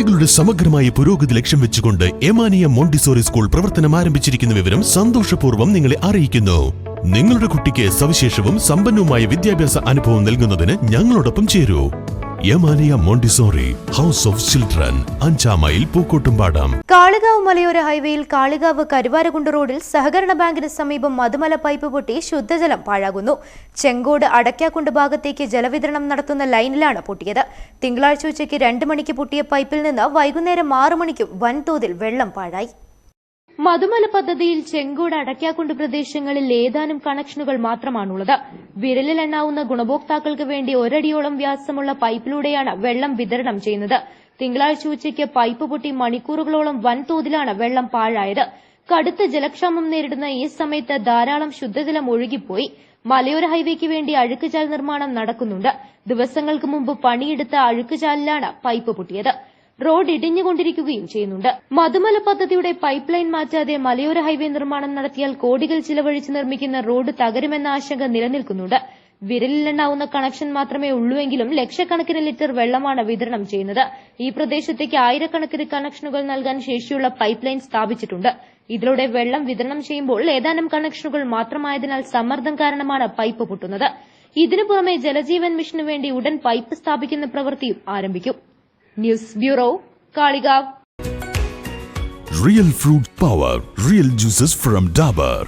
കുട്ടികളുടെ സമഗ്രമായ പുരോഗതി ലക്ഷ്യം വെച്ചുകൊണ്ട് എമാനിയ മോണ്ടിസോറി സ്കൂൾ പ്രവർത്തനം ആരംഭിച്ചിരിക്കുന്ന വിവരം സന്തോഷപൂർവ്വം നിങ്ങളെ അറിയിക്കുന്നു. നിങ്ങളുടെ കുട്ടിക്ക് സവിശേഷവും സമ്പന്നവുമായ വിദ്യാഭ്യാസ അനുഭവം നൽകുന്നതിന് ഞങ്ങളോടൊപ്പം ചേരൂ. Yamania Montessori house of children, 5 mile Pookkottumpadam. Kalikavu മലയോര ഹൈവേയിൽ കാളികാവ് കരുവാരകുണ്ട് റോഡിൽ സഹകരണ ബാങ്കിന് സമീപം മധുമല പൈപ്പ് പൊട്ടി ശുദ്ധജലം പാഴാകുന്നു. ചെങ്കോട് അടയ്ക്കാക്കുണ്ട് ഭാഗത്തേക്ക് ജലവിതരണം നടത്തുന്ന ലൈനിലാണ് പൊട്ടിയത്. തിങ്കളാഴ്ച ഉച്ചയ്ക്ക് 2 മണിക്ക് പൊട്ടിയ പൈപ്പിൽ നിന്ന് വൈകുന്നേരം 6 മണിക്കും വൻതോതിൽ വെള്ളം പാഴായി. മധുമല പദ്ധതിയിൽ ചെങ്കോട് അടയ്ക്കാക്കുണ്ട് പ്രദേശങ്ങളിൽ ഏതാനും കണക്ഷനുകൾ മാത്രമാണുള്ളത്. വിരലിൽ എണ്ണാവുന്ന ഗുണഭോക്താക്കൾക്ക് വേണ്ടി 1 അടിയോളം വ്യാസമുള്ള പൈപ്പിലൂടെയാണ് വെള്ളം വിതരണം ചെയ്യുന്നത്. തിങ്കളാഴ്ച ഉച്ചയ്ക്ക് പൈപ്പ് പൊട്ടി മണിക്കൂറുകളോളം വൻതോതിലാണ് വെള്ളം പാഴായത്. കടുത്ത ജലക്ഷാമം നേരിടുന്ന ഈ സമയത്ത് ധാരാളം ശുദ്ധജലം ഒഴുകിപ്പോയി. മലയോര ഹൈവേക്ക് വേണ്ടി അഴുക്കുചാൽ നിർമ്മാണം നടക്കുന്നുണ്ട്. ദിവസങ്ങൾക്ക് മുമ്പ് പണിയെടുത്ത അഴുക്കുചാലിലാണ് പൈപ്പ് പൊട്ടിയത്. റോഡ് ഇടിഞ്ഞുകൊണ്ടിരിക്കുകയും ചെയ്യുന്നുണ്ട്. മധുമല പദ്ധതിയുടെ പൈപ്പ് ലൈൻ മാറ്റാതെ മലയോര ഹൈവേ നിർമ്മാണം നടത്തിയാൽ കോടികൾ ചിലവഴിച്ച് നിർമ്മിക്കുന്ന റോഡ് തകരുമെന്ന ആശങ്ക നിലനിൽക്കുന്നുണ്ട്. വിരലിലെണ്ണാവുന്ന കണക്ഷൻ മാത്രമേ ഉള്ളൂവെങ്കിലും ലക്ഷക്കണക്കിന് ലിറ്റർ വെള്ളമാണ് വിതരണം ചെയ്യുന്നത്. ഈ പ്രദേശത്തേക്ക് ആയിരക്കണക്കിന് കണക്ഷനുകൾ നൽകാൻ ശേഷിയുള്ള പൈപ്പ് ലൈൻ സ്ഥാപിച്ചിട്ടുണ്ട്. ഇതിലൂടെ വെള്ളം വിതരണം ചെയ്യുമ്പോൾ ഏതാനും കണക്ഷനുകൾ മാത്രമായതിനാൽ സമ്മർദ്ദം കാരണമാണ് പൈപ്പ് പൊട്ടുന്നത്. ഇതിനു പുറമെ ജലജീവൻ മിഷനു വേണ്ടി ഉടൻ പൈപ്പ് സ്ഥാപിക്കുന്ന പ്രവൃത്തിയും ആരംഭിക്കും. News bureau, Kalikavu. Real fruit power, real juices from Dabur.